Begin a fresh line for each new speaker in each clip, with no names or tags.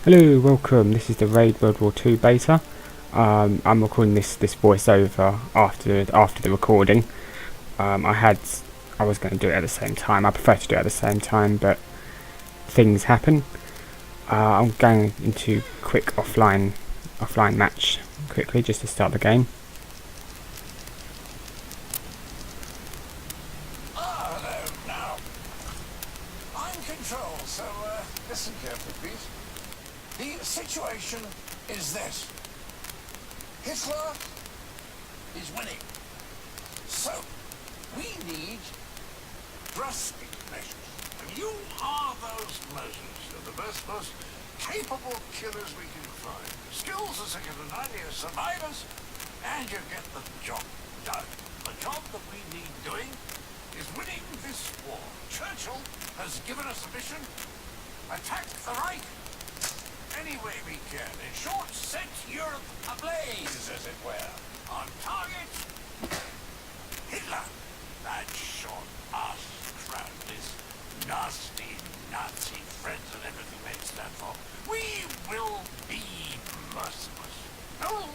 Hello, welcome. This is the Raid World War 2 beta. I'm recording this voiceover after the recording. I was going to do it at the same time. I prefer to do it at the same time, but things happen. I'm going into quick offline match quickly just to start the game.
Hello now. I'm control, so listen carefully, please. The situation is this. Hitler is winning. So, we need drastic measures. And you are those measures. You're the best, most capable killers we can find. Skills are second to none, you're survivors, and you get the job done. The job that we need doing is winning this war. Churchill has given us a mission. Attack the Reich any way we can. In short, set Europe ablaze, as it were. On target, Hitler. That short-ass crowd, this nasty Nazi friends and everything they stand for. We will be merciless. No,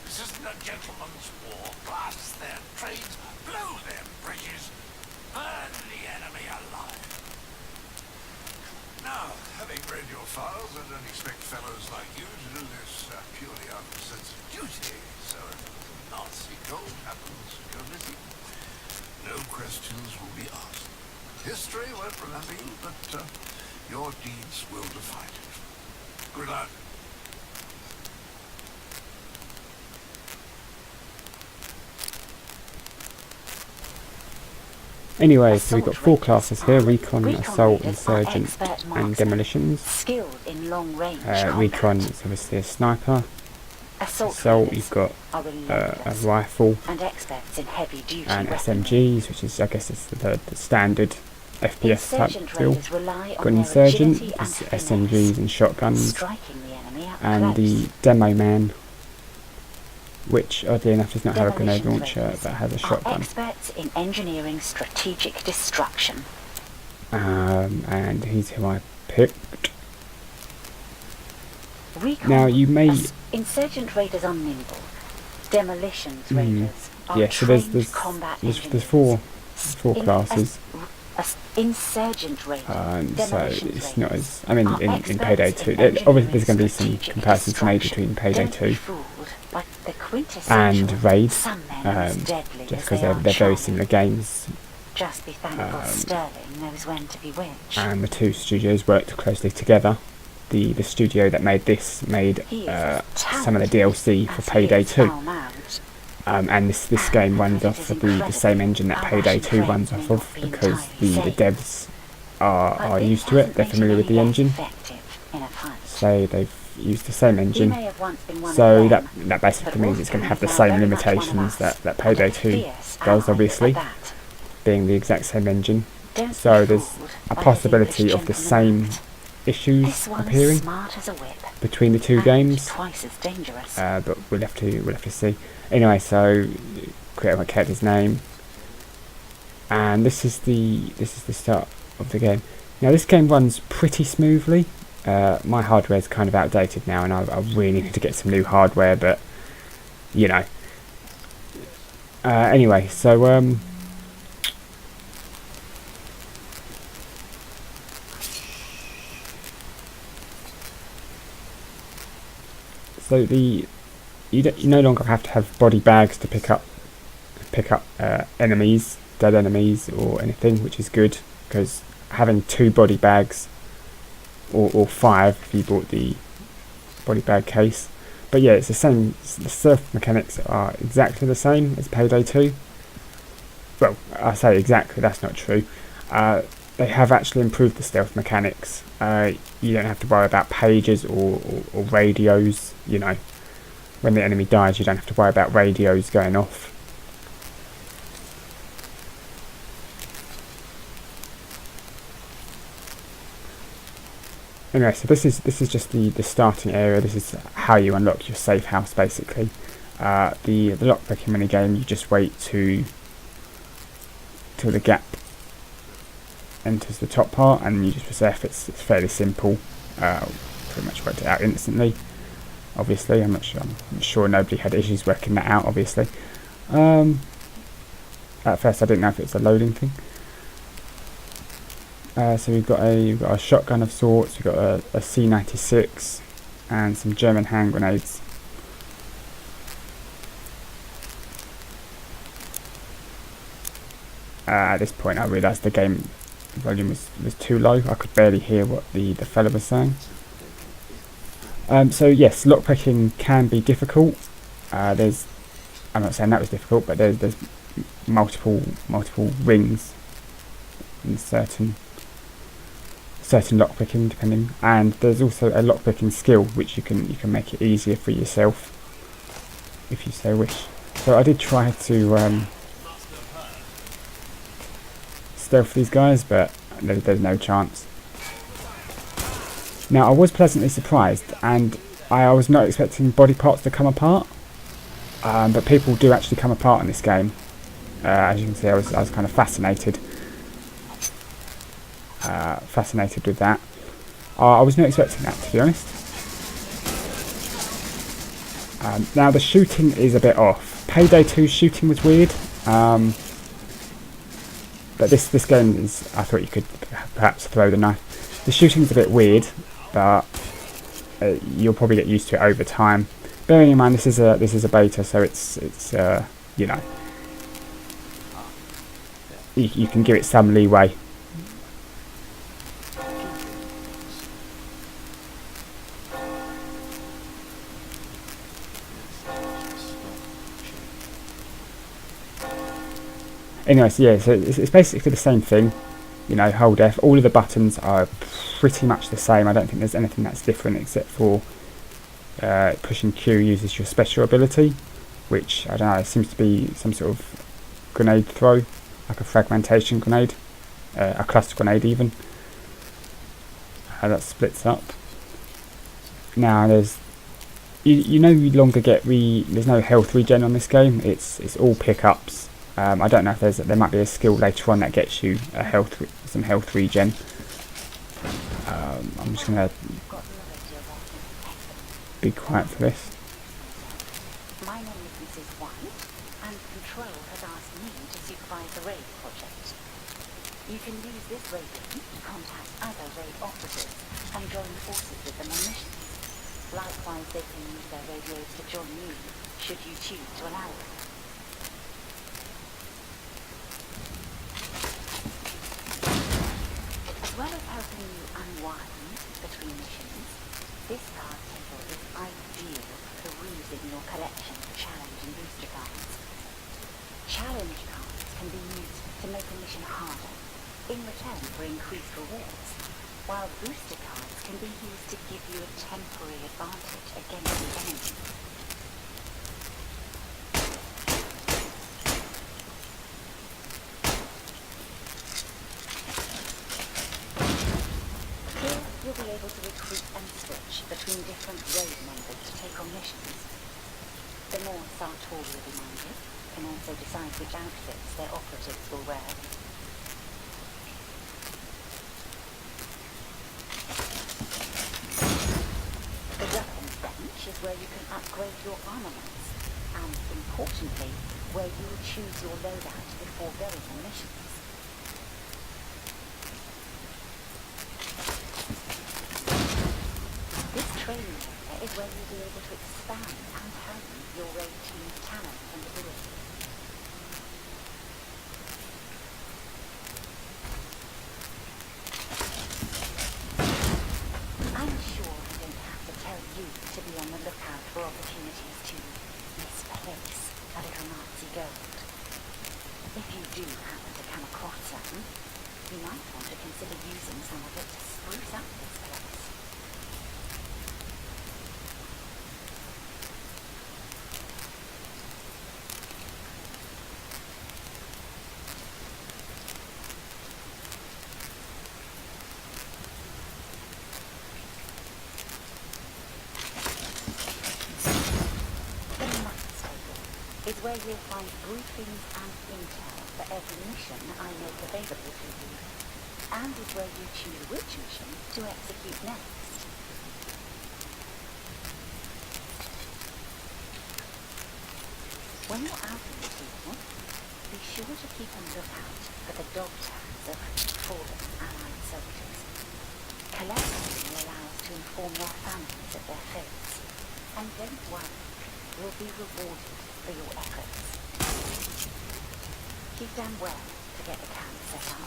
this isn't a gentleman's war. Blast their trains, blow their bridges, burn the enemy alive. Now, having read your files, I don't expect fellows like you to do this purely out of a sense of duty. So if a Nazi code happens to go missing, no questions will be asked. History won't remember you, but your deeds will define it. Good luck.
Anyway, so we've got 4 classes here: Recon, Assault, Insurgent and Demolitions.
Skilled in long range
Recon is obviously a sniper.
Assault,
you've got a rifle
and experts in heavy duty
and
weapons.
SMGs, which is, I guess, is the standard FPS
Insurgent
type deal.
raiders rely
Got
on
an
their
Insurgent,
agility
is
and
SMGs
finesse,
and shotguns,
striking the enemy up
and
close.
the Demo Man, which oddly enough does not have a grenade
Demolition
launcher
raiders
but has a
are
shotgun.
experts in engineering strategic destruction.
And he's who I picked.
Recon,
Now you may
Insurgent raiders are nimble. Demolitions raiders are
yeah, so
trained
there's
combat
there's
engineers.
four classes.
Insurgent raiders,
So
demolitions
it's not
raiders
as, I mean,
are
in
experts
Payday
in
2,
engineering
obviously there's going to be some
strategic
comparisons made
destruction.
between Payday
Don't be
2
fooled by the quintessential
and Raid,
some men are as deadly
just
as
because
they are
they're very
charming.
similar games,
Just be thankful Sterling knows when to be which.
and the two studios worked closely together. The studio that made this made
He is as
some of the
talented
DLC for
as he
Payday
is
2.
foul-mouthed.
And this game runs off of the same engine that Payday 2 runs off of, because the devs are used to it, they're familiar with the engine, so they've used the same engine. So that basically means it's going to have the same limitations that Payday 2 does, obviously, being the exact same engine. So there's a possibility of the same issues appearing between the two games, but we'll have to see. Anyway, so create my character's name, and this is the start of the game. Now this game runs pretty smoothly. My hardware is kind of outdated now, and I really need to get some new hardware, but you know. Anyway, so you no longer have to have body bags to pick up enemies, dead enemies or anything, which is good, because having 2 body bags or 5 if you bought the body bag case. But yeah, it's the same. The stealth mechanics are exactly the same as Payday 2. Well, I say exactly, that's not true. They have actually improved the stealth mechanics. You don't have to worry about pages or radios, you know. When the enemy dies, you don't have to worry about radios going off. Anyway, so this is just the starting area. This is how you unlock your safe house, basically. The lockpicking minigame, you just wait till the gap enters the top part, and you just press F. It's fairly simple. Pretty much worked it out instantly. Obviously, I'm sure nobody had issues working that out. Obviously, at first I didn't know if it was a loading thing. So we've got a shotgun of sorts. We've got a C96 and some German hand grenades. At this point, I realised the game volume was too low. I could barely hear what the fella was saying. So yes, lockpicking can be difficult. I'm not saying that was difficult, but there's multiple rings in certain lockpicking, depending. And there's also a lockpicking skill which you can make it easier for yourself if you so wish. So I did try to stealth these guys, but there's no chance. Now, I was pleasantly surprised, and I was not expecting body parts to come apart, but people do actually come apart in this game. As you can see, I was kind of fascinated with that. I was not expecting that, to be honest. Now, the shooting is a bit off. Payday 2 shooting was weird, but this game is, I thought you could perhaps throw the knife. The shooting's a bit weird, but you'll probably get used to it over time. Bearing in mind this is a beta, so it's you know, you can give it some leeway. Anyway, so yeah, so it's basically the same thing. You know, hold F. All of the buttons are pretty much the same. I don't think there's anything that's different except for pushing Q uses your special ability, which, I don't know, it seems to be some sort of grenade throw, like a fragmentation grenade, a cluster grenade even. That splits up. Now there's, you no longer get there's no health regen on this game. It's all pickups. I don't know if there might be a skill later on that gets you some health regen. I'm just gonna be quiet for this.
My name is Mrs. White, and Control has asked me to supervise the raid project. You can use this radio to contact other raid officers and join forces with them on missions. Likewise, they can use their radios to join you, should you choose to allow it. As well as helping you unwind between missions, this card table is ideal for perusing your collection of challenge and booster cards. Challenge cards can be used to make a mission harder, in return for increased rewards, while booster cards can be used to give you a temporary advantage against the enemy. You'll be able to recruit and switch between different raid members to take on missions. The more sartorially minded can also decide which outfits their operatives will wear. The weapons bench is where you can upgrade your armaments, and importantly, where you will choose your loadout before going on missions. This training area is where you'll be able to expand and hone your raid team's talent and ability. I'm sure I don't have to tell you to be on the lookout for opportunities to misplace a little Nazi gold. If you do happen to come across some, you might want to consider using some of it to spruce up this place. Is where you'll find briefings and intel for every mission I make available to you, and is where you choose which mission to execute next. When you're out in the field, be sure to keep a lookout for the dog tags of fallen Allied soldiers. Collecting them will allow us to inform their families of their fates. And don't worry, you'll be rewarded for your efforts. You've done well to get the camp set up.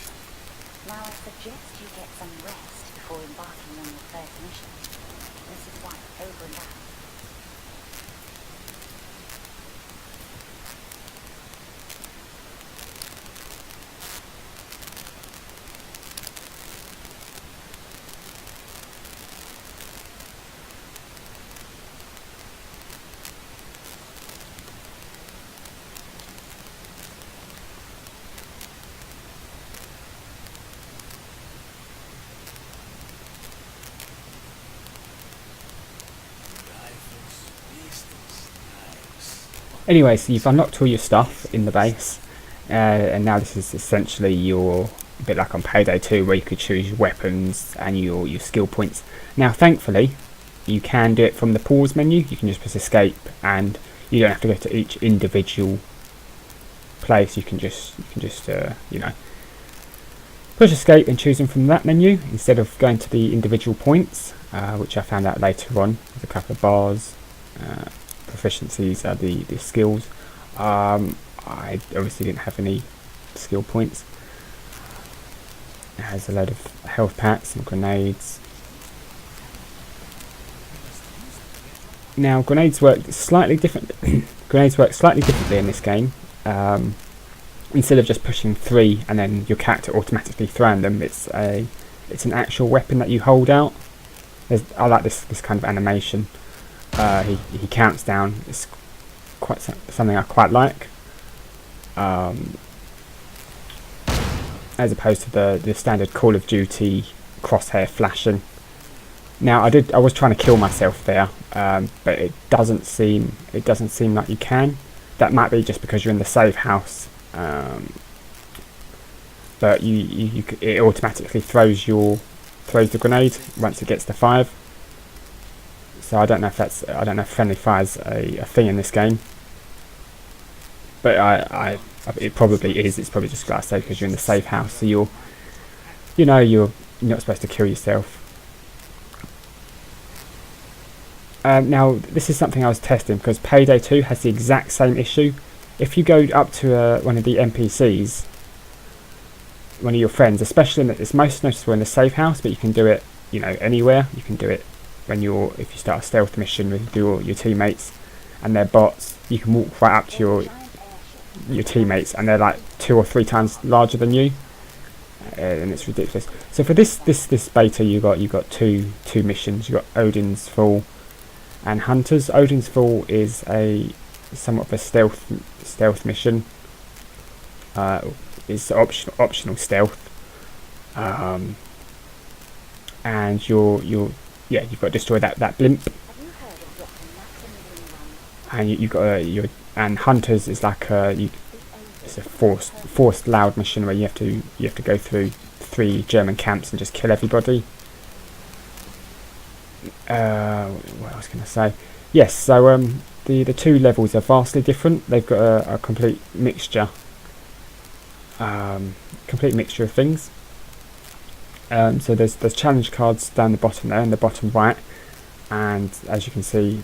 Now I suggest you get some rest before embarking on your first mission. This is White, over and out.
Anyway, so you've unlocked all your stuff in the base, and now this is essentially your, a bit like on Payday 2 where you could choose your weapons and your skill points. Now thankfully you can do it from the pause menu. You can just press escape and you don't have to go to each individual place. You can just you know, push escape and choose them from that menu instead of going to the individual points, which I found out later on. There's a couple of bars. Proficiencies are the skills. I obviously didn't have any skill points. It has a load of health packs and grenades. Now grenades work slightly different. Grenades work slightly differently in this game. Instead of just pushing 3 and then your character automatically throwing them, it's an actual weapon that you hold out. I like this kind of animation. He counts down. It's quite something I quite like, as opposed to the standard Call of Duty crosshair flashing. Now I was trying to kill myself there, but it doesn't seem like you can. That might be just because you're in the safe house, but it automatically throws the grenade once it gets to 5. So I don't know if friendly fire's a thing in this game, but it probably is. It's probably just like I said, because you're in the safe house, so you're not supposed to kill yourself. Now this is something I was testing because Payday 2 has the exact same issue. If you go up to one of the NPCs, one of your friends, especially it's most noticeable in the safe house, but you can do it, anywhere. You can do it if you start a stealth mission with your teammates and they're bots. You can walk right up to your teammates and they're like 2 or 3 times larger than you, and it's ridiculous. So for this beta, you got two missions. You got Odin's Fall and Hunters. Odin's Fall is somewhat of a stealth mission. It's optional stealth, and you've got to destroy that blimp. And you've got and Hunters is like it's a forced loud mission where you have to go through 3 German camps and just kill everybody. What else can I say? Yes, so the 2 levels are vastly different. They've got a complete mixture of things. So there's challenge cards down the bottom there, in the bottom right, and as you can see,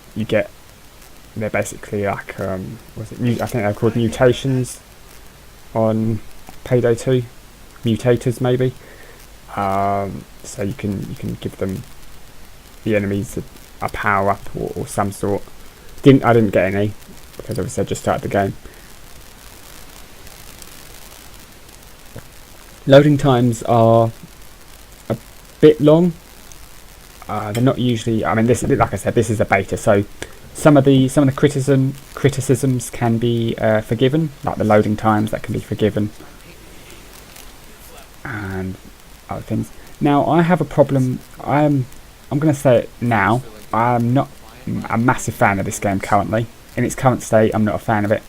they're basically like I think they're called mutations on Payday 2, mutators maybe. So you can give them, the enemies, a power up or some sort. I didn't get any because obviously I just started the game. Loading times are a bit long. They're not usually. I mean, like I said, this is a beta, so some of the criticisms can be forgiven, like the loading times that can be forgiven, and other things. Now I have a problem. I'm going to say it now. I'm not a massive fan of this game currently. In its current state, I'm not a fan of it.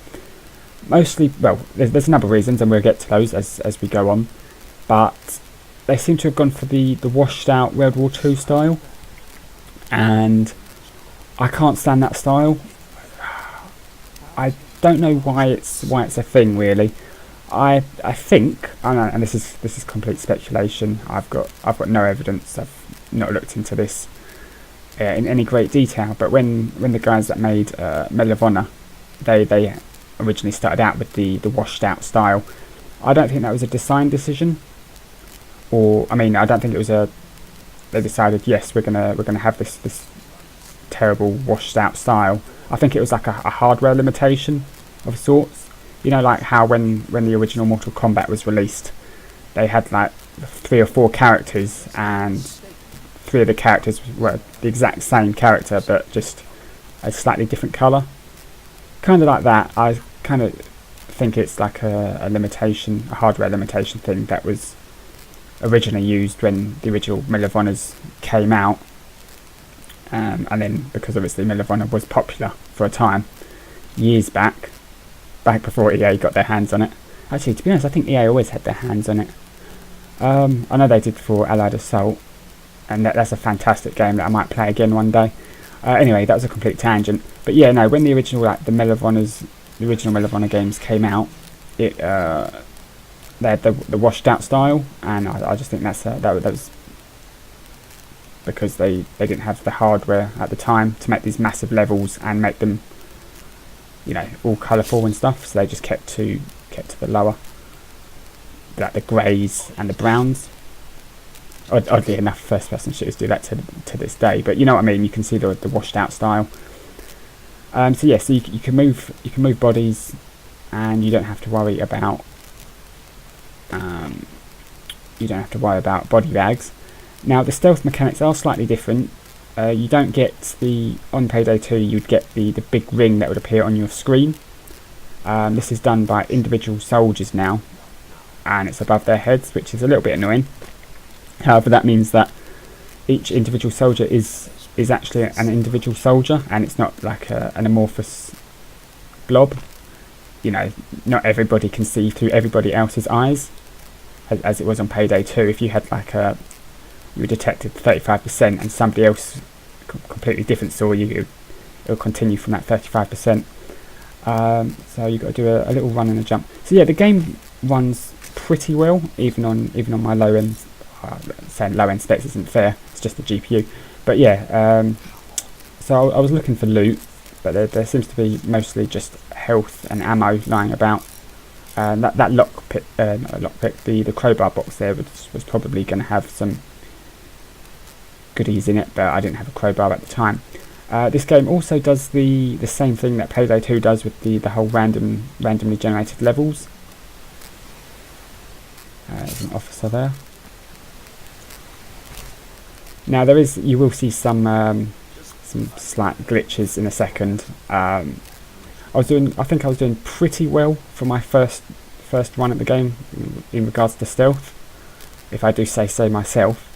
Mostly, well, there's a number of reasons, and we'll get to those as we go on. But they seem to have gone for the washed out World War II style, and I can't stand that style. I don't know why it's a thing really. I think, and this is complete speculation. I've got no evidence. I've not looked into this in any great detail. But when the guys that made Medal of Honor, they originally started out with the washed out style. I don't think that was a design decision, or I mean, I don't think it was a. They decided, yes, we're gonna have this terrible washed out style. I think it was like a hardware limitation of sorts. You know, like how when the original Mortal Kombat was released, they had like 3 or 4 characters, and 3 of the characters were the exact same character, but just a slightly different colour. Kind of like that. I kind of think it's like a limitation, a hardware limitation thing that was originally used when the original Medal of Honors came out. And then, because obviously Medal of Honor was popular for a time, years back before EA got their hands on it. Actually, to be honest, I think EA always had their hands on it. I know they did for Allied Assault, and that's a fantastic game that I might play again one day. Anyway, that was a complete tangent. But yeah, no, when the original, like the original Medal of Honor games came out, they had the washed out style, and I just think that was because they didn't have the hardware at the time to make these massive levels and make them, you know, all colourful and stuff. So they just kept to the lower, like the greys and the browns. Oddly enough, first-person shooters do that to this day. But you know what I mean. You can see the washed-out style. So yeah, so you can move bodies, and you don't have to worry about body bags. Now the stealth mechanics are slightly different. You don't get on Payday 2. You'd get the big ring that would appear on your screen. This is done by individual soldiers now, and it's above their heads, which is a little bit annoying. However, that means that each individual soldier is actually an individual soldier, and it's not like an amorphous blob. You know, not everybody can see through everybody else's eyes, as it was on Payday 2. If you had like you were detected 35% and somebody else completely different saw you, it'll continue from that 35%. So you've got to do a little run and a jump. So yeah, the game runs pretty well, even on my low end. Saying low end specs isn't fair, it's just the GPU. But yeah, so I was looking for loot, but there seems to be mostly just health and ammo lying about. That lockpick, the crowbar box there was probably going to have some goodies in it, but I didn't have a crowbar at the time. This game also does the same thing that Payday 2 does with the whole randomly generated levels. There's an officer there. Now you will see some slight glitches in a second. I think I was doing pretty well for my first run at the game in regards to stealth, if I do say so myself.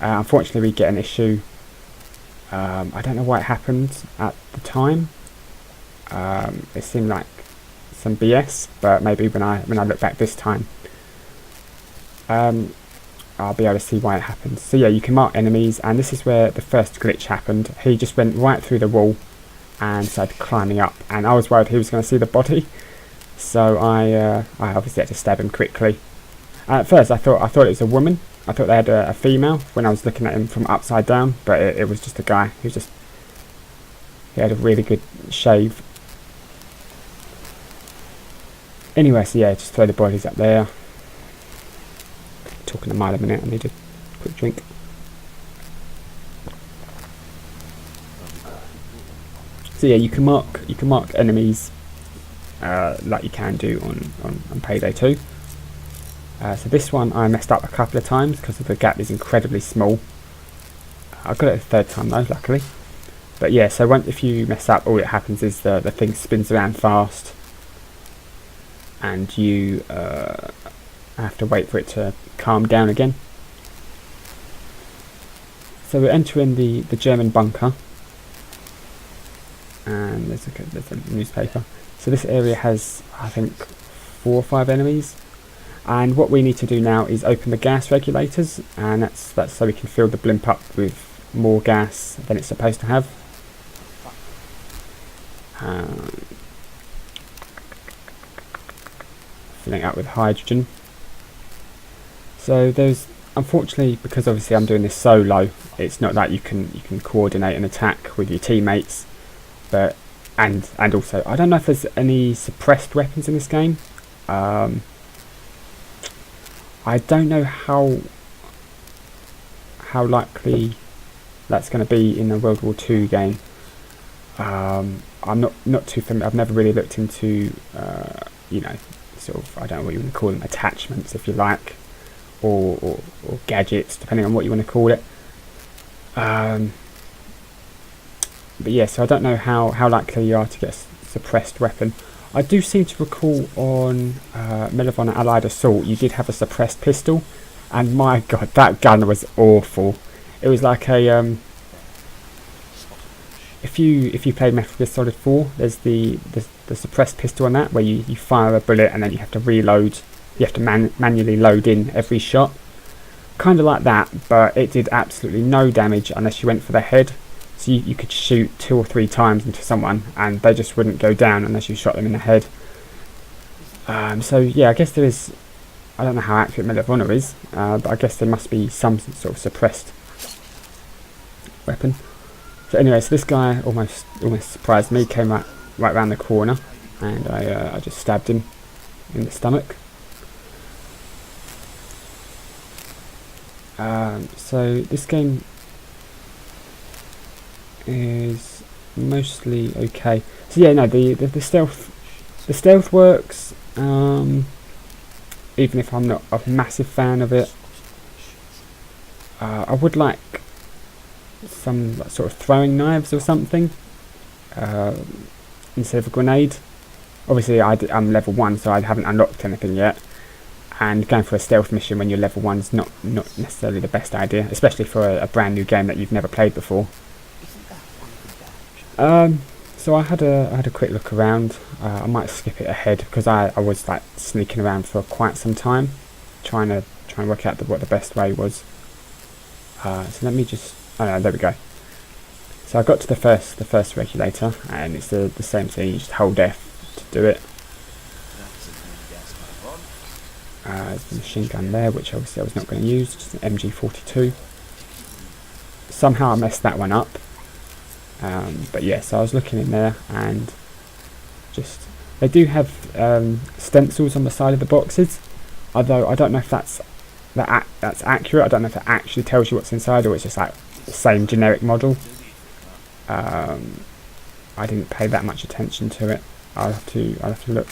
Unfortunately, we get an issue. I don't know why it happened at the time. It seemed like some BS, but maybe when I look back this time, I'll be able to see why it happened. So yeah, you can mark enemies, and this is where the first glitch happened. He just went right through the wall and started climbing up, and I was worried he was going to see the body, so I obviously had to stab him quickly. At first I thought it was a woman. I thought they had a female when I was looking at him from upside down, but it was just a guy he had a really good shave. Anyway, so yeah, just throw the bodies up there. Talking a mile a minute, I need a quick drink. So yeah, you can mark enemies like you can do on Payday 2. So this one I messed up a couple of times because the gap is incredibly small. I got it the third time though, luckily. But yeah, so if you mess up, all that happens is the thing spins around fast, and you have to wait for it to calm down again. So we're entering the German bunker, and there's a newspaper. So this area has, I think, 4 or 5 enemies, and what we need to do now is open the gas regulators, and that's so we can fill the blimp up with more gas than it's supposed to have. filling it up with hydrogen. So there's, unfortunately, because obviously I'm doing this solo, it's not that you can coordinate an attack with your teammates, but and also I don't know if there's any suppressed weapons in this game. I don't know how likely that's going to be in a World War II game. I'm not too familiar. I've never really looked into sort of, I don't know what you want to call them, attachments if you like, or gadgets, depending on what you want to call it. But yeah, so I don't know how likely you are to get a suppressed weapon. I do seem to recall on Medal of Honor Allied Assault you did have a suppressed pistol, and my god, that gun was awful. It was like a if you play Metal Gear Solid 4, there's the suppressed pistol on that, where you fire a bullet and then you have to reload. You have to manually load in every shot. Kind of like that, but it did absolutely no damage unless you went for the head. So you could shoot 2 or 3 times into someone and they just wouldn't go down unless you shot them in the head. So yeah, I guess there is, I don't know how accurate Medal of Honor is, but I guess there must be some sort of suppressed weapon. So anyway, so this guy almost surprised me, came right around the corner, and I just stabbed him in the stomach. So this game is mostly okay. So yeah, no, the stealth works, even if I'm not a massive fan of it. I would like some sort of throwing knives or something instead of a grenade. Obviously I'm level 1, so I haven't unlocked anything yet, and going for a stealth mission when you're level 1 is not necessarily the best idea, especially for a brand new game that you've never played before. So I had a quick look around. I might skip it ahead because I was like sneaking around for quite some time, trying to work out what the best way was. So let me just, oh no, there we go. So I got to the first regulator, and it's the same thing. You just hold F to do it. There's the machine gun there, which obviously I was not going to use, just an MG42. Somehow I messed that one up. But yeah, so I was looking in there, and just, they do have stencils on the side of the boxes, although I don't know if that's accurate. I don't know if it actually tells you what's inside, or it's just like the same generic model. I didn't pay that much attention to it. I'll have to look.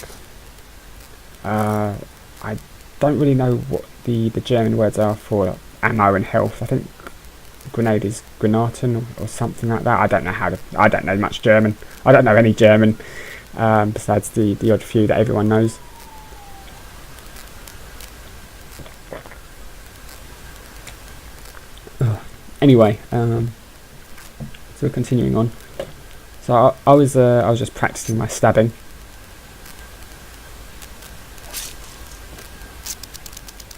I don't really know what the German words are for ammo and health. I think grenade is Granaten or something like that. I don't know much German. I don't know any German besides the odd few that everyone knows. Anyway, so we're continuing on. So I was just practicing my stabbing.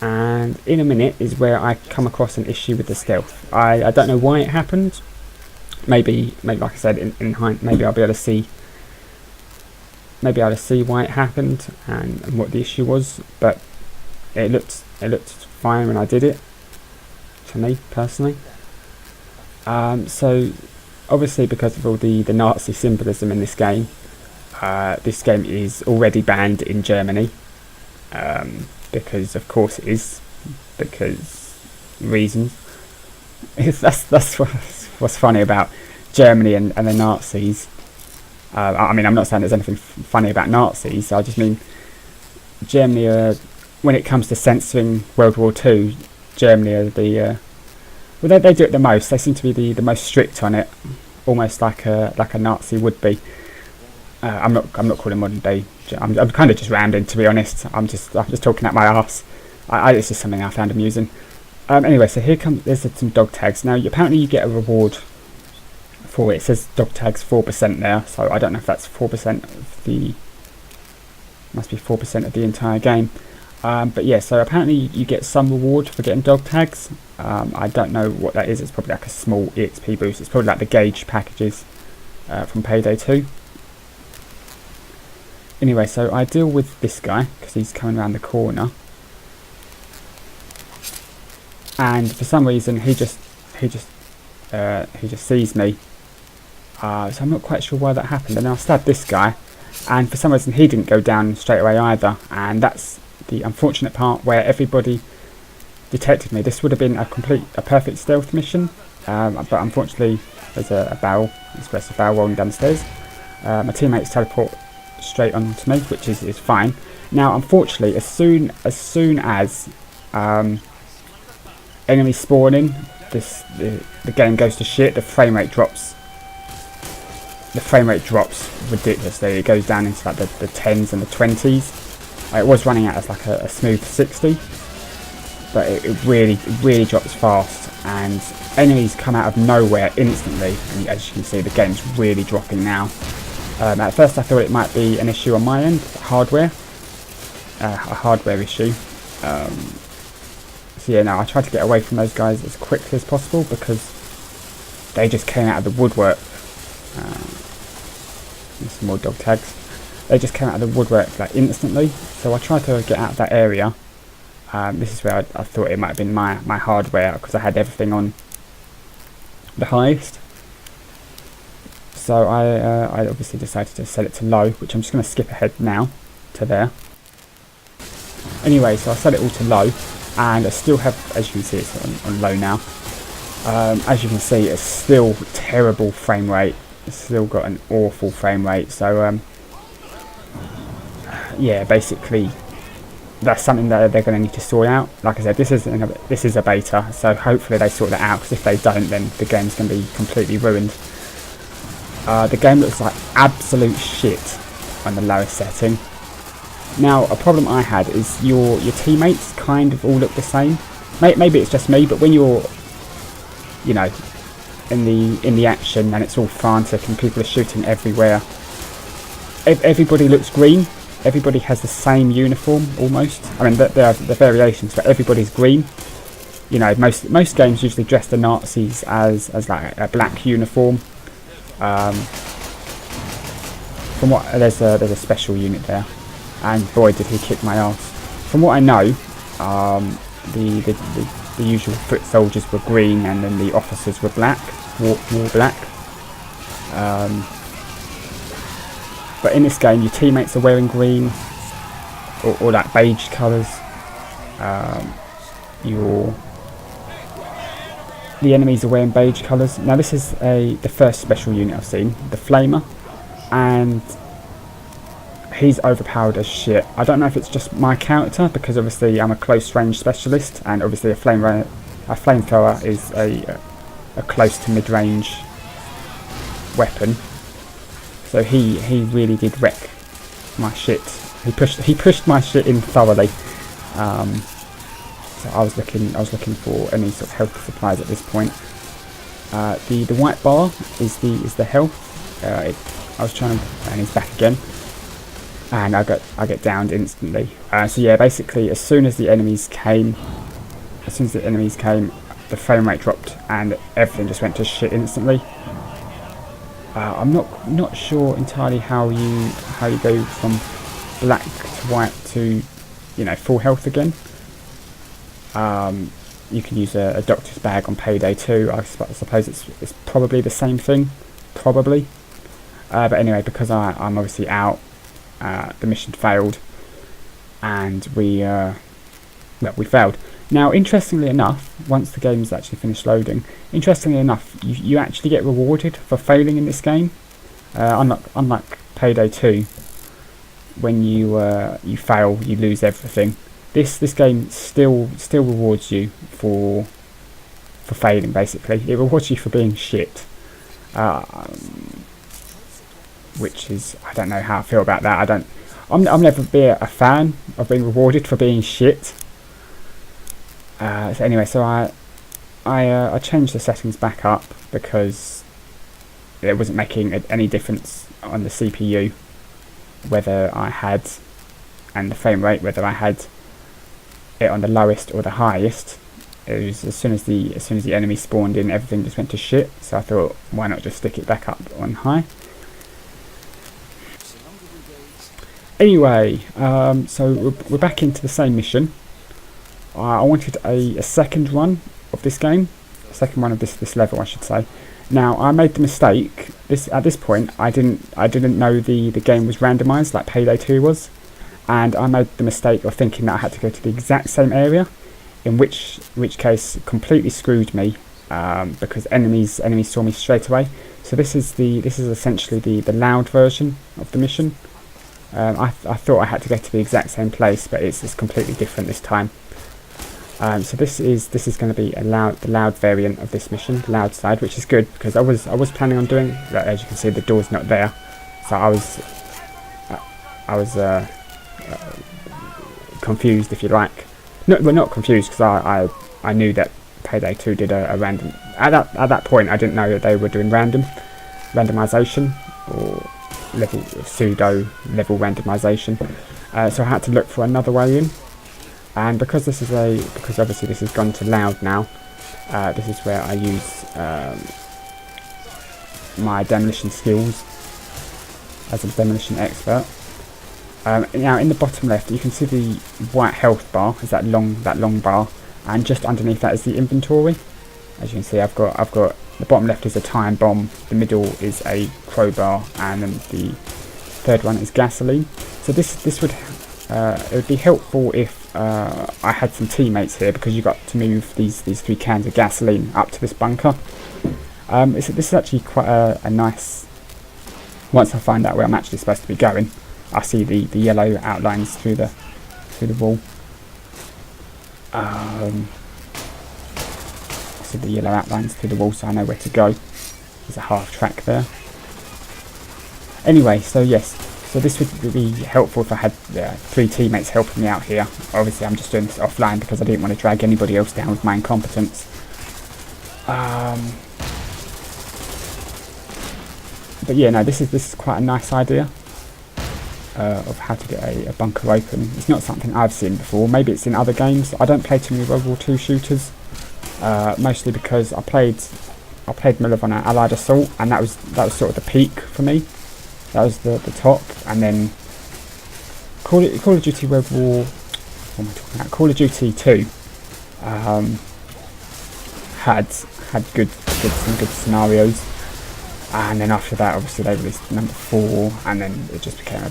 And in a minute is where I come across an issue with the stealth. I don't know why it happened. Maybe like I said, in hindsight, maybe I'll be able to see. Maybe I'll be able to see why it happened and what the issue was. But it looked fine when I did it. To me personally. So obviously because of all the Nazi symbolism in this game is already banned in Germany. Because of course it is, because reasons. That's what's funny about Germany and the Nazis. I mean, I'm not saying there's anything funny about Nazis. I just mean Germany. When it comes to censoring World War II, Germany are the well, they do it the most. They seem to be the most strict on it, almost like a Nazi would be. I'm not calling modern day. I'm kind of just rambling, to be honest. I'm just talking out my arse. It's just something I found amusing. Anyway, so there's some dog tags. Now apparently you get a reward for it. It says dog tags 4% there, so I don't know if that's 4% of the. Must be 4% of the entire game. But yeah, so apparently you get some reward for getting dog tags. I don't know what that is. It's probably like a small EXP boost. It's probably like the gauge packages from Payday 2. Anyway, so I deal with this guy because he's coming around the corner, and for some reason he just sees me. So I'm not quite sure why that happened. And I stabbed this guy, and for some reason he didn't go down straight away either. And that's the unfortunate part where everybody detected me. This would have been a perfect stealth mission, but unfortunately there's a barrel. There's a barrel rolling downstairs. My teammates teleport straight onto me, which is fine. Now, unfortunately, as soon as enemies spawn in, the game goes to shit. The frame rate drops. The frame rate drops ridiculously. It goes down into like the 10s and the 20s. It was running out as like a smooth 60, but it really drops fast, and enemies come out of nowhere instantly. And as you can see, the game's really dropping now. At first I thought it might be an issue on my end, a hardware issue. So yeah, no, I tried to get away from those guys as quickly as possible because they just came out of the woodwork. There's some more dog tags. They just came out of the woodwork like instantly, so I tried to get out of that area. This is where I thought it might have been my hardware, because I had everything on the highest. So I obviously decided to set it to low, which I'm just going to skip ahead now to there. Anyway, so I set it all to low, and I still have, as you can see, it's on low now. As you can see, it's still terrible frame rate. It's still got an awful frame rate. So yeah, basically that's something that they're going to need to sort out. Like I said, this is a beta, so hopefully they sort that out, because if they don't, then the game's going to be completely ruined. The game looks like absolute shit on the lowest setting. Now, a problem I had is your teammates kind of all look the same. Maybe it's just me, but when you're, you know, in the action and it's all frantic and people are shooting everywhere, everybody looks green. Everybody has the same uniform almost. I mean, there are the variations, but everybody's green. You know, most games usually dress the Nazis as like a black uniform. From what there's a special unit there, and boy did he kick my ass. From what I know, the usual foot soldiers were green, and then the officers were black, wore black. But in this game, your teammates are wearing green or like beige colours. The enemies are wearing beige colours. Now this is the first special unit I've seen, the Flamer, and he's overpowered as shit. I don't know if it's just my character, because obviously I'm a close range specialist, and obviously a flamethrower is a close to mid range weapon. So he really did wreck my shit. He pushed my shit in thoroughly. So I was looking for any sort of health supplies at this point. The white bar is the health. I was trying to, and he's back again, and I get downed instantly. So yeah, basically as soon as the enemies came, the frame rate dropped and everything just went to shit instantly. I'm not sure entirely how you go from black to white to, you know, full health again. You can use a doctor's bag on Payday 2. I suppose it's probably the same thing, probably. But anyway, because I'm obviously out, the mission failed, and we failed. Now, interestingly enough, once the game's actually finished loading, you actually get rewarded for failing in this game. Unlike Payday 2, when you fail, you lose everything. This game still rewards you for failing. Basically, it rewards you for being shit. Which is, I don't know how I feel about that. I'm never be a fan of being rewarded for being shit. So anyway, so I changed the settings back up because it wasn't making any difference on the CPU whether I had, and the frame rate, whether I had it on the lowest or the highest. It was as soon as the enemy spawned in, everything just went to shit. So I thought, why not just stick it back up on high? Anyway, so we're back into the same mission. I wanted a second run of this game, second run of this level, I should say. Now I made the mistake. At this point, I didn't know the game was randomised like Payday 2 was, and I made the mistake of thinking that I had to go to the exact same area, in which case completely screwed me because enemies saw me straight away. So this is essentially the loud version of the mission. I thought I had to go to the exact same place, but it's completely different this time. So this is going to be the loud variant of this mission, the loud side, which is good because I was planning on doing. As you can see, the door's not there, so I was confused, if you like. No, we're not confused because I knew that Payday 2 did a random. At that point, I didn't know that they were doing randomization or pseudo level randomization. So I had to look for another way in. And because obviously this has gone to loud now, this is where I use my demolition skills as a demolition expert. Now in the bottom left you can see the white health bar, is that long bar, and just underneath that is the inventory. As you can see, I've got the bottom left is a time bomb, the middle is a crowbar, and then the third one is gasoline. So this would it would be helpful if I had some teammates here, because you got to move these 3 cans of gasoline up to this bunker. This is actually quite a nice. Once I find out where I'm actually supposed to be going, I see the yellow outlines through the wall. I see the yellow outlines through the wall, so I know where to go. There's a half track there. Anyway, so yes. So this would be helpful if I had 3 teammates helping me out here. Obviously I'm just doing this offline because I didn't want to drag anybody else down with my incompetence. But yeah, no, this is quite a nice idea of how to get a bunker open. It's not something I've seen before. Maybe it's in other games. I don't play too many World War II shooters, mostly because I played Medal on Allied Assault, and that was sort of the peak for me. That was the top, and then Call of Duty World War. What am I talking about? Call of Duty 2 had some good scenarios, and then after that, obviously they released number 4, and then it just became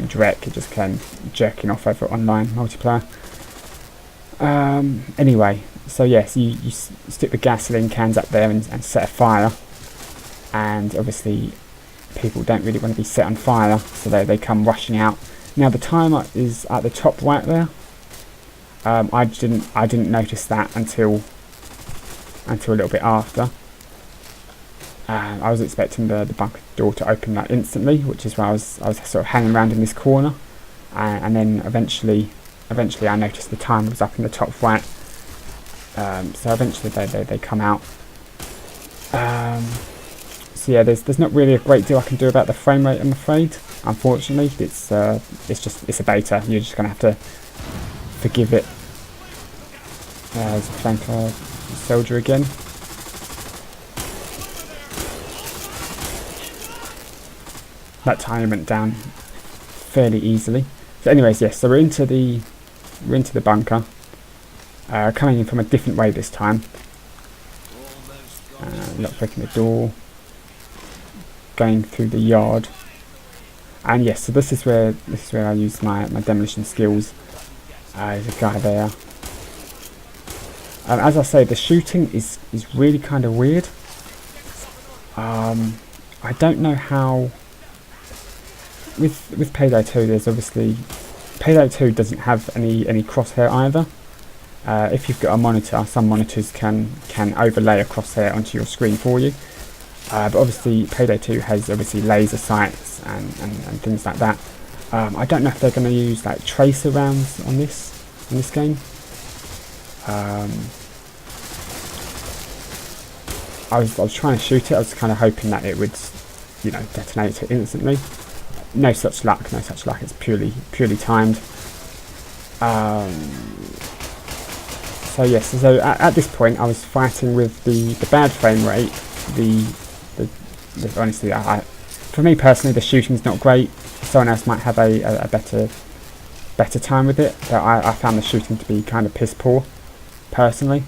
dreck. It just became jerking off over online multiplayer. Anyway, so yes, you stick the gasoline cans up there and set a fire, and obviously people don't really want to be set on fire, so they come rushing out. Now the timer is at the top right there. I didn't notice that until a little bit after. I was expecting the bunker door to open like instantly, which is why I was sort of hanging around in this corner, and then eventually I noticed the timer was up in the top right. So eventually they come out. So yeah, there's not really a great deal I can do about the frame rate, I'm afraid. Unfortunately, it's a beta. You're just gonna have to forgive it. There's a flanker soldier again. That time went down fairly easily. So anyways, yes, so we're into the bunker. Coming in from a different way this time. Not breaking the door. Going through the yard. And yes, so this is where I use my demolition skills. There's a guy there. As I say, the shooting is really kind of weird. I don't know how. With Payday 2, there's obviously Payday 2 doesn't have any crosshair either. If you've got a monitor, some monitors can overlay a crosshair onto your screen for you. But obviously Payday 2 has obviously laser sights and things like that. I don't know if they're going to use like tracer rounds on this game. I was trying to shoot it. I was kind of hoping that it would, detonate it instantly. No such luck. It's purely timed. So yes. So at this point, I was fighting with the bad frame rate. Honestly, for me personally, the shooting's not great. someone else might have a better time with it, but I found the shooting to be kind of piss poor, personally.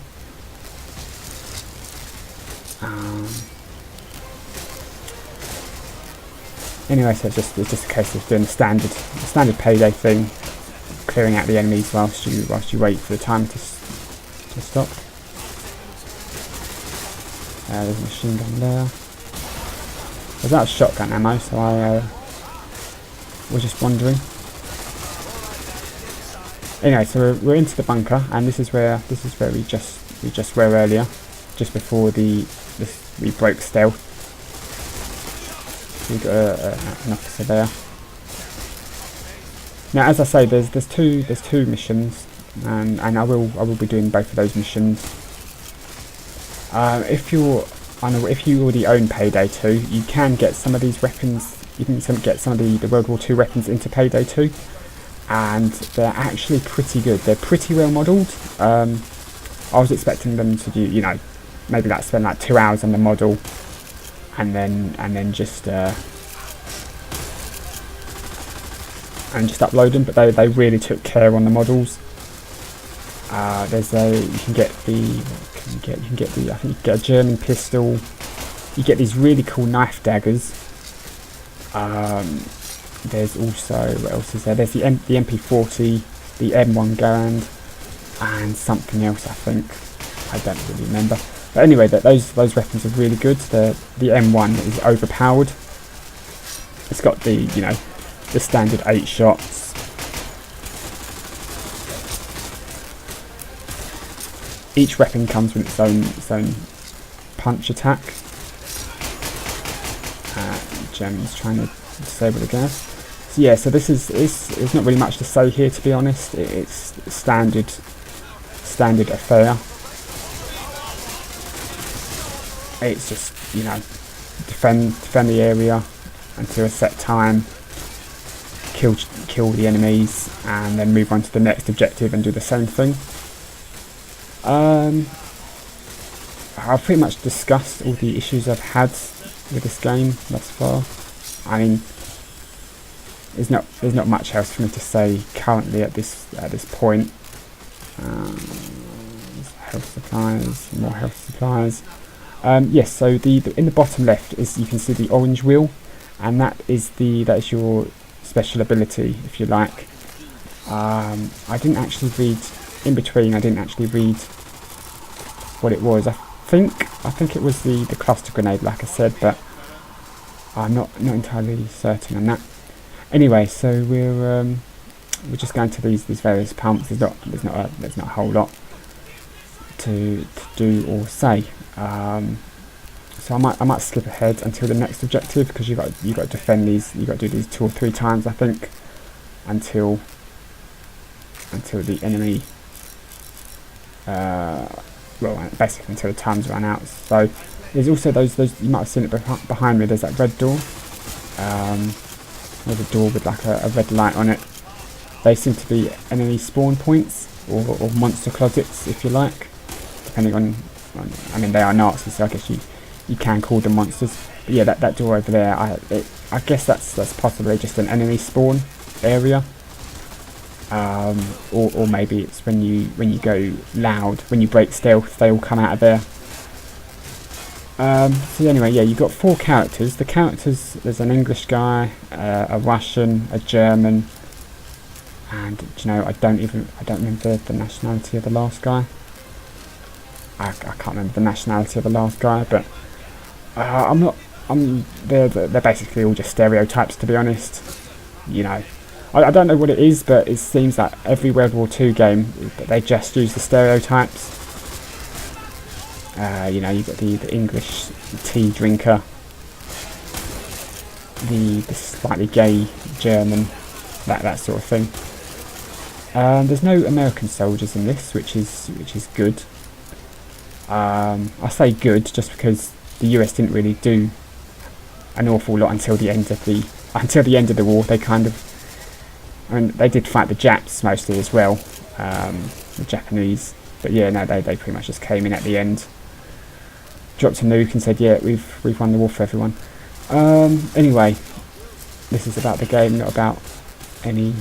Anyway, so it's just a case of doing the standard Payday thing, clearing out the enemies whilst you wait for the time to stop. There's a machine gun there. There's out of shotgun ammo, so I was just wondering. Anyway, so we're into the bunker, and this is where we just were earlier, just before we broke stealth. We've got an officer there. Now, as I say, there's two missions, and I will be doing both of those missions. If you already own Payday 2, you can get some of these weapons. You can get some of the World War II weapons into Payday 2, and they're actually pretty good. They're pretty well modelled. I was expecting them to do, maybe spend like 2 hours on the model, and then just upload them, but they really took care on the models. You can get the I think you get a German pistol. You get these really cool knife daggers. There's also, what else is there? There's the MP40, the M1 Garand, and something else, I think. I don't really remember. But anyway, those weapons are really good. The M1 is overpowered. It's got the standard 8 shots. Each weapon comes with its own punch attack. German's trying to disable the gas. So yeah, so it's not really much to say here, to be honest. It's standard affair. It's just defend the area until a set time, kill the enemies, and then move on to the next objective and do the same thing. I've pretty much discussed all the issues I've had with this game thus far. I mean, there's not much else for me to say currently at this point. Health supplies, more health supplies. Yes, so in the bottom left is, you can see the orange wheel, and that is your special ability, if you like. I didn't actually read in between. I didn't actually read what it was. I think it was the cluster grenade, like I said, but I'm not entirely certain on that. Anyway, so we're just going to these various pumps. There's not a whole lot to do or say. So I might skip ahead until the next objective, because you got to defend these. You got to do these 2 or 3 times, I think, until the enemy. Well, basically until the time's run out. So there's also those you might have seen it behind me. There's that red door. There's a door with like a red light on it. They seem to be enemy spawn points, or monster closets, if you like, depending on. I mean, they are Nazis, so I guess you can call them monsters. But yeah, that door over there, I guess that's possibly just an enemy spawn area. Or maybe it's when you go loud, when you break stealth, they all come out of there. So anyway, yeah, you've got 4 characters. The characters, there's an English guy, a Russian, a German, and I don't remember the nationality of the last guy. I can't remember the nationality of the last guy, but they're basically all just stereotypes, to be honest. I don't know what it is, but it seems that every World War II game, they just use the stereotypes. You've got the English tea drinker, the slightly gay German, that sort of thing. There's no American soldiers in this, which is good. I say good just because the US didn't really do an awful lot until the end of the war. They they did fight the Japs mostly as well, the Japanese. But yeah, no, they pretty much just came in at the end, dropped a nuke and said, yeah, we've won the war for everyone. Anyway, This is about the game, not about any...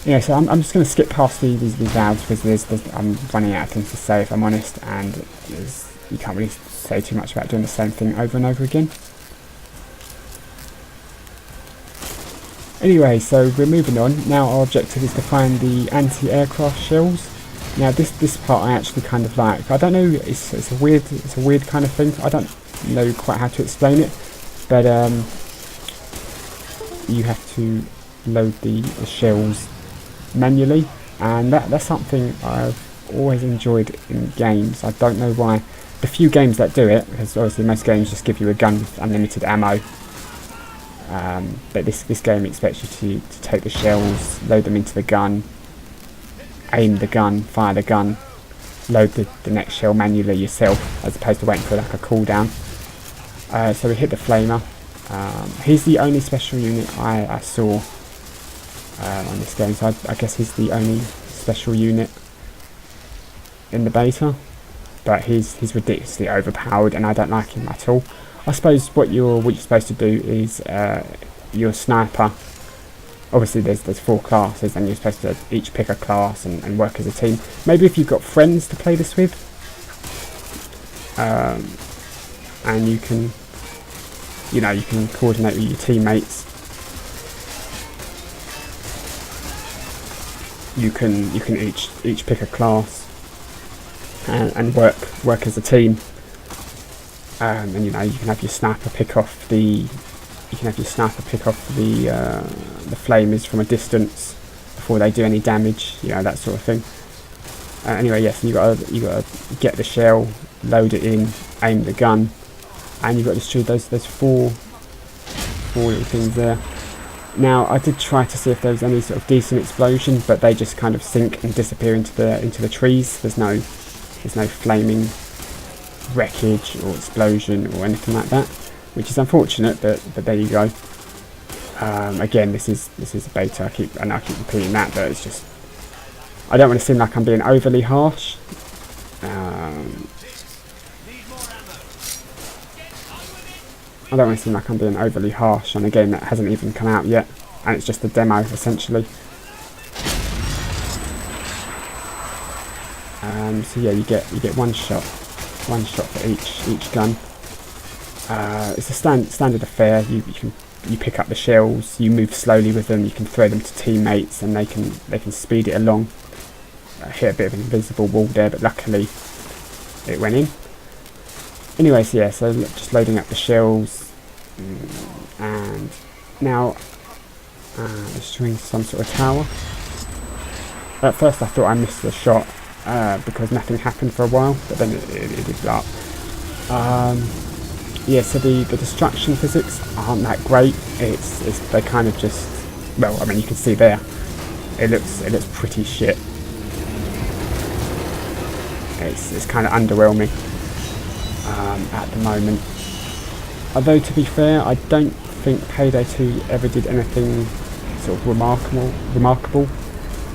Yeah, so I'm just going to skip past these rounds because I'm running out of things to say, if I'm honest, and you can't really say too much about doing the same thing over and over again. Anyway, so we're moving on. Now our objective is to find the anti-aircraft shells. Now this part I actually kind of like. I don't know, it's a weird kind of thing. I don't know quite how to explain it, but you have to load the shells manually, and that's something I've always enjoyed in games. I don't know why. The few games that do it, because obviously most games just give you a gun with unlimited ammo, but this game expects you to take the shells, load them into the gun, aim the gun, fire the gun, load the next shell manually yourself, as opposed to waiting for like a cooldown. So we hit the flamer. He's the only special unit I saw on this game, so I guess he's the only special unit in the beta, but he's ridiculously overpowered and I don't like him at all. I suppose what you're supposed to do is your sniper. Obviously there's 4 classes and you're supposed to each pick a class and work as a team. Maybe if you've got friends to play this with, and you can coordinate with your teammates. You can each pick a class and work as a team, and you can have your sniper pick off the flamers from a distance before they do any damage, that sort of thing. Anyway, yes, you gotta get the shell, load it in, aim the gun, and you've got to destroy those 4 little things there. Now, I did try to see if there was any sort of decent explosion, but they just kind of sink and disappear into the trees. There's no flaming wreckage or explosion or anything like that, which is unfortunate. But there you go. Again, this is a beta. I keep repeating that, but it's just I don't want to seem like I'm being overly harsh. I don't want to seem like I'm being overly harsh on a game that hasn't even come out yet, and it's just a demo essentially. So yeah, you get one shot for each gun. It's a standard affair. You pick up the shells, you move slowly with them, you can throw them to teammates, and they can speed it along. Hit a bit of an invisible wall there, but luckily it went in. Anyway, so yeah, so just loading up the shells, and now destroying some sort of tower. At first I thought I missed the shot because nothing happened for a while, but then it did go up. Yeah, so the destruction physics aren't that great. They kind of just, well, I mean, you can see there, it looks pretty shit. It's kind of underwhelming at the moment. Although, to be fair, I don't think Payday 2 ever did anything sort of remarkable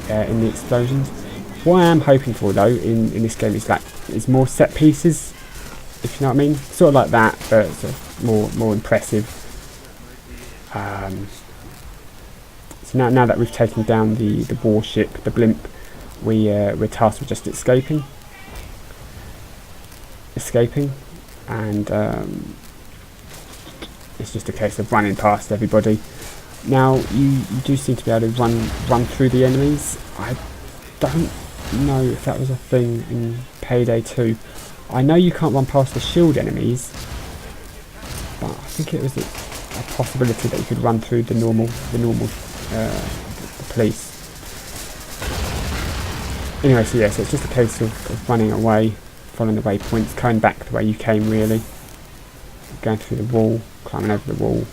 in the explosions. What I am hoping for though in this game is more set pieces, if you know what I mean. Sort of like that, but sort of more impressive. So now that we've taken down the warship, the blimp, we're tasked with just escaping, and it's just a case of running past everybody. Now you do seem to be able to run through the enemies. I don't know if that was a thing in Payday 2. I know you can't run past the shield enemies, but I think it was a possibility that you could run through the normal the police. Anyway, so yeah, so it's just a case of running away, following the waypoints, coming back the way you came really, going through the wall, climbing over the wall.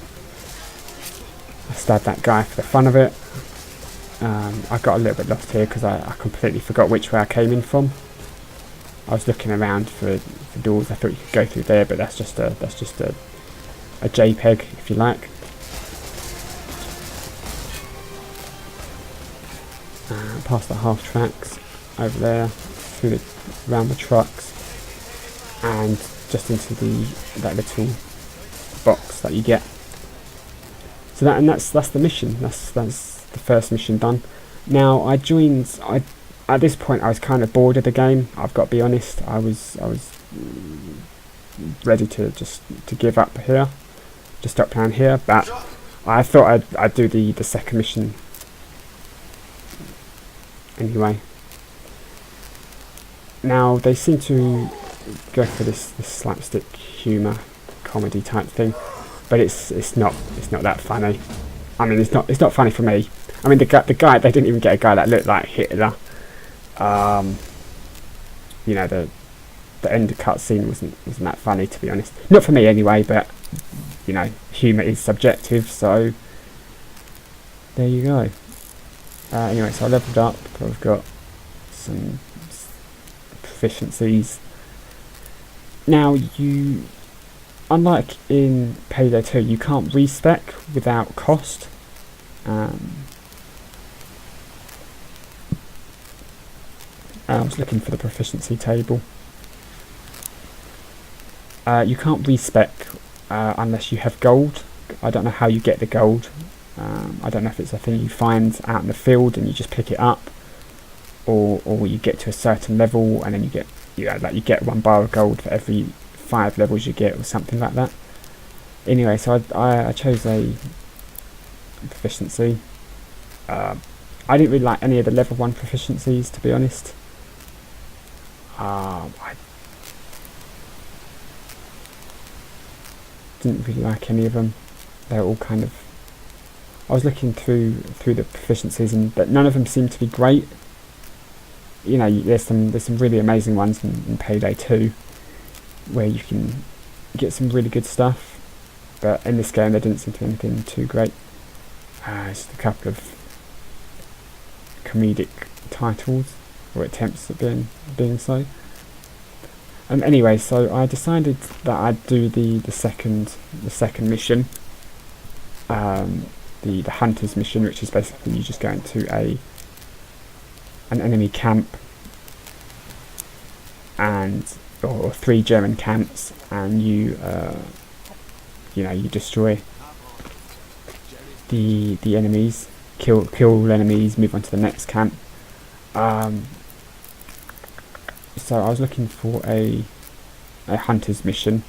I stabbed that guy for the fun of it. I got a little bit lost here because I completely forgot which way I came in from. I was looking around for doors. I thought you could go through there, but that's just a JPEG, if you like. Past the half tracks over there, around the trucks, and just into that little box that you get. So that's the mission. That's the first mission done. Now at this point I was kind of bored of the game. I've got to be honest. I was ready to give up here, to stop down here. But I thought I'd do the second mission anyway. Now they seem to go for this slapstick humour, comedy type thing, but it's not that funny. I mean, it's not funny for me. I mean, the guy, they didn't even get a guy that looked like Hitler. You know, the end cutscene wasn't that funny, to be honest. Not for me anyway, but you know, humour is subjective, so there you go. Anyway, so I leveled up. I've got some proficiencies. Now, unlike in Payday 2, you can't respec without cost. I was looking for the proficiency table. You can't respec unless you have gold. I don't know how you get the gold. I don't know if it's a thing you find out in the field and you just pick it up, or you get to a certain level and then you get you get 1 bar of gold for every 5 levels you get, or something like that. Anyway, so I chose a proficiency. I didn't really like any of the level 1 proficiencies, to be honest. I didn't really like any of them. They're all kind of... I was looking through the proficiencies, but none of them seem to be great. You know, there's some really amazing ones in Payday 2, where you can get some really good stuff, but in this game there didn't seem to be anything too great. Just a couple of comedic titles, or attempts at being so. Anyway, so I decided that I'd do the second mission, the Hunter's mission, which is basically you just go into an enemy camp, or 3 German camps, and you destroy the enemies, kill all enemies, move on to the next camp. So I was looking for a Hunter's mission.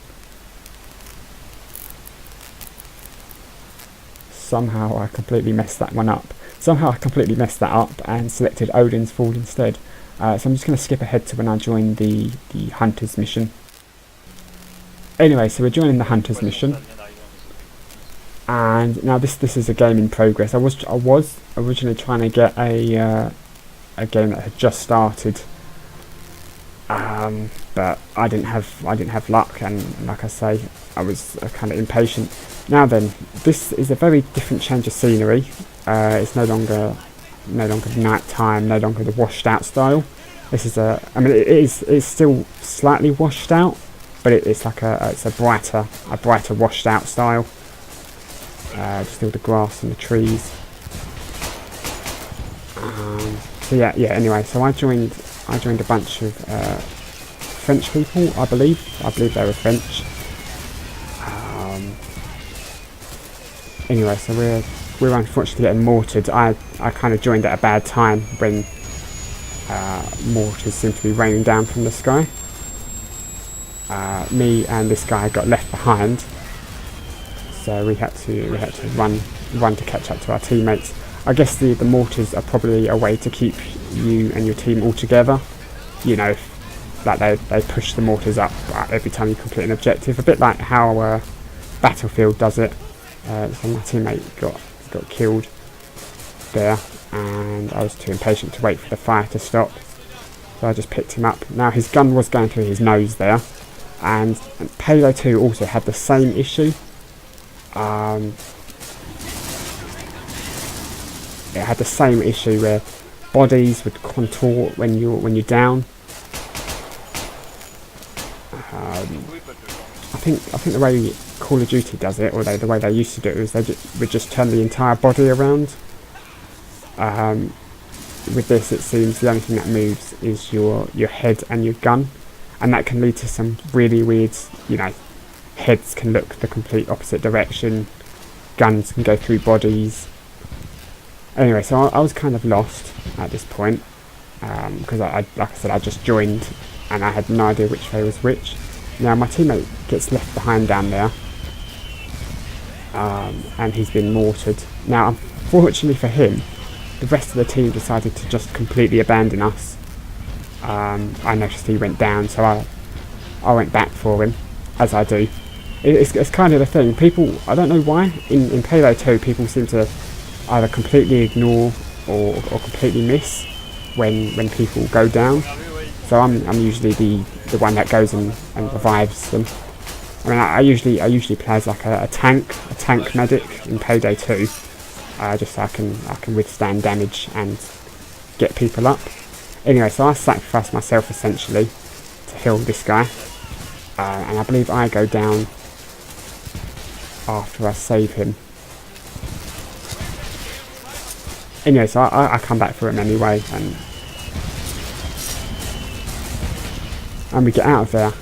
Somehow I completely messed that up. And selected Odin's Fall instead. So I'm just going to skip ahead to when I joined the Hunter's mission. Anyway, so we're joining the Hunter's mission. And now this is a game in progress. I was originally trying to get a game that had just started. But I didn't have luck, and like I say, I was kind of impatient. Now then, this is a very different change of scenery. It's no longer night time, no longer the washed out style. This is it's still slightly washed out, but it's like a brighter washed out style. Just all the grass and the trees. So yeah. Anyway, so I joined a bunch of French people, I believe they were French. Anyway, so we're unfortunately getting mortared. I kind of joined at a bad time when mortars seemed to be raining down from the sky. Me and this guy got left behind, so we had to run to catch up to our teammates. I guess the mortars are probably a way to keep you and your team all together. You know, like they push the mortars up every time you complete an objective, a bit like how Battlefield does it. So my teammate got killed there, and I was too impatient to wait for the fire to stop, so I just picked him up. Now his gun was going through his nose there, and Payday 2 also had the same issue. It had the same issue where bodies would contort when you're down. I think the way Call of Duty does it, or the way they used to do it, was they would just turn the entire body around. With this, it seems the only thing that moves is your head and your gun, and that can lead to some really weird, you know, heads can look the complete opposite direction, guns can go through bodies. Anyway, so I was kind of lost at this point, because like I said, I just joined and I had no idea which way was which. Now my teammate gets left behind down there, and he's been mortared. Now, unfortunately for him, the rest of the team decided to just completely abandon us. I noticed he went down, so I went back for him, as I do. It's kind of the thing. People, I don't know why, in Payday 2, people seem to either completely ignore or completely miss when people go down. So I'm usually the one that goes and revives them. I mean, I usually play as like a tank medic in Payday 2, just so I can withstand damage and get people up. Anyway, so I sacrificed myself essentially to heal this guy, and I believe I go down after I save him. Anyway, so I come back for him anyway, and we get out of there.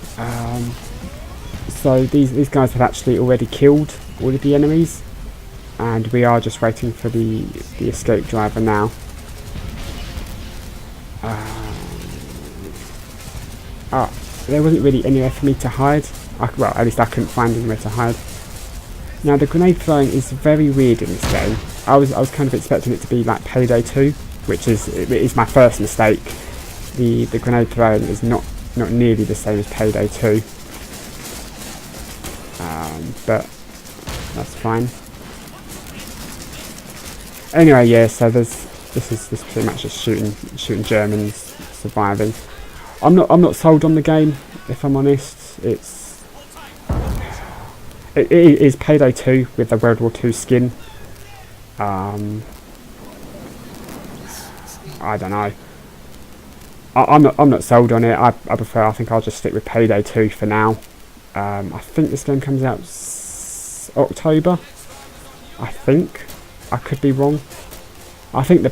So these guys have actually already killed all of the enemies, and we are just waiting for the escape driver now. There wasn't really anywhere for me to hide. Well, at least I couldn't find anywhere to hide. Now the grenade throwing is very weird in this game. I was kind of expecting it to be like Payday 2, which is my first mistake. The grenade throwing is not nearly the same as Payday 2. But that's fine. Anyway, yeah. So this is pretty much just shooting Germans, surviving. I'm not sold on the game, if I'm honest. It is Payday 2 with the World War II skin. I don't know. I'm not sold on it. I think I'll just stick with Payday 2 for now. I think this game comes out October. I think. I could be wrong. I think the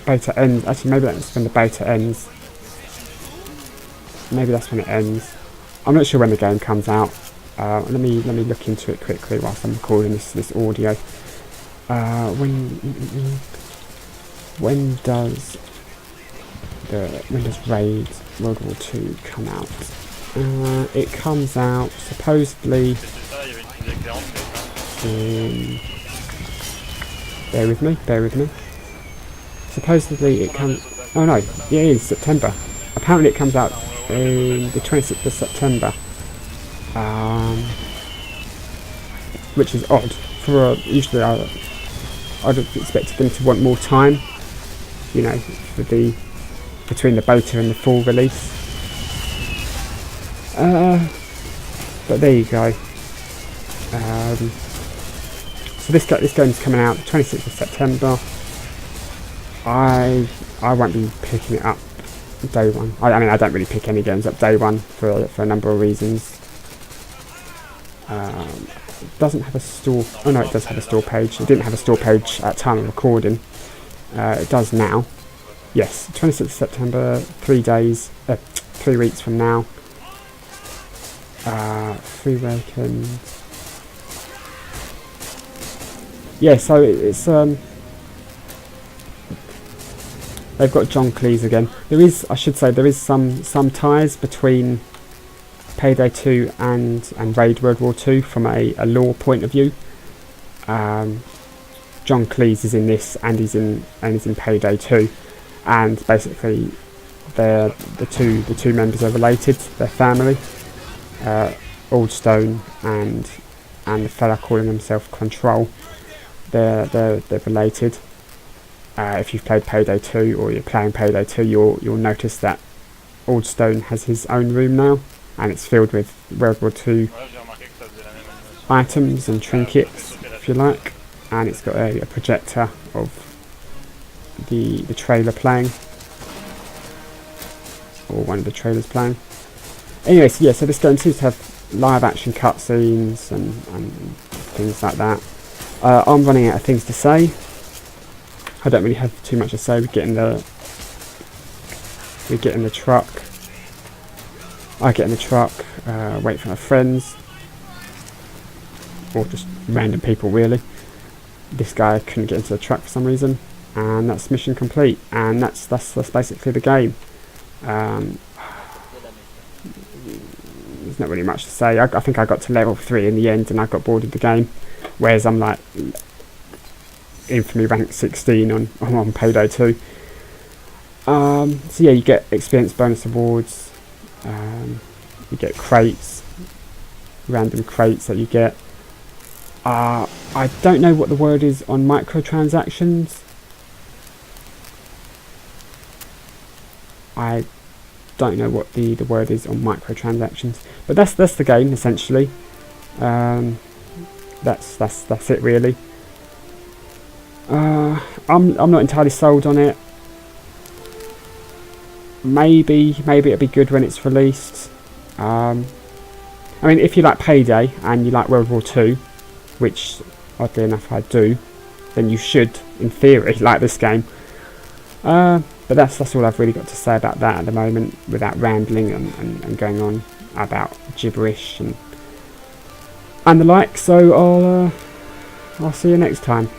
beta ends. Actually, maybe that's when the beta ends. Maybe that's when it ends. I'm not sure when the game comes out. Let me look into it quickly whilst I'm recording this audio. When does Raid World War II come out? It comes out supposedly in... Bear with me. Supposedly it comes... Oh no, it is September. Apparently it comes out in the 26th of September. Which is odd. Usually I'd have expected them to want more time, you know, between the beta and the full release. But there you go. So this game's coming out 26th of September. I won't be picking it up day one. I mean, I don't really pick any games up day one for a number of reasons. It doesn't have a store. Oh no, it does have a store page. It didn't have a store page at time of recording. It does now. Yes, 26th of September, 3 weeks from now. Free weekend. Yeah, so it's they've got John Cleese again. There is some ties between Payday 2 and Raid World War II from a lore point of view. John Cleese is in this, and he's in Payday 2, and basically the two members are related. They're family. Aldstone and the fella calling himself Control. They're related. If you've played Payday 2 or you're playing Payday 2, you'll notice that Aldstone has his own room now, and it's filled with World War II items and trinkets, if you like, and it's got a projector of the trailer playing, or one of the trailers playing. Anyway, so yeah, so this game seems to have live action cutscenes and things like that. I'm running out of things to say. I don't really have too much to say. We get in the truck. I get in the truck, wait for my friends, or just random people really. This guy couldn't get into the truck for some reason, and that's mission complete. And that's basically the game. There's not really much to say. I think I got to level 3 in the end, and I got bored of the game. Whereas I'm like Infamy rank 16 on Payday 2. So yeah, you get experience bonus awards. You get crates, random crates that you get. I don't know what the word is on microtransactions. I don't know what the word is on microtransactions, but that's the game essentially. That's it really. I'm not entirely sold on it. Maybe it'll be good when it's released. I mean, if you like Payday and you like World War II, which oddly enough I do, then you should, in theory, like this game. But that's all I've really got to say about that at the moment, without rambling and going on about gibberish and the like. So I'll see you next time.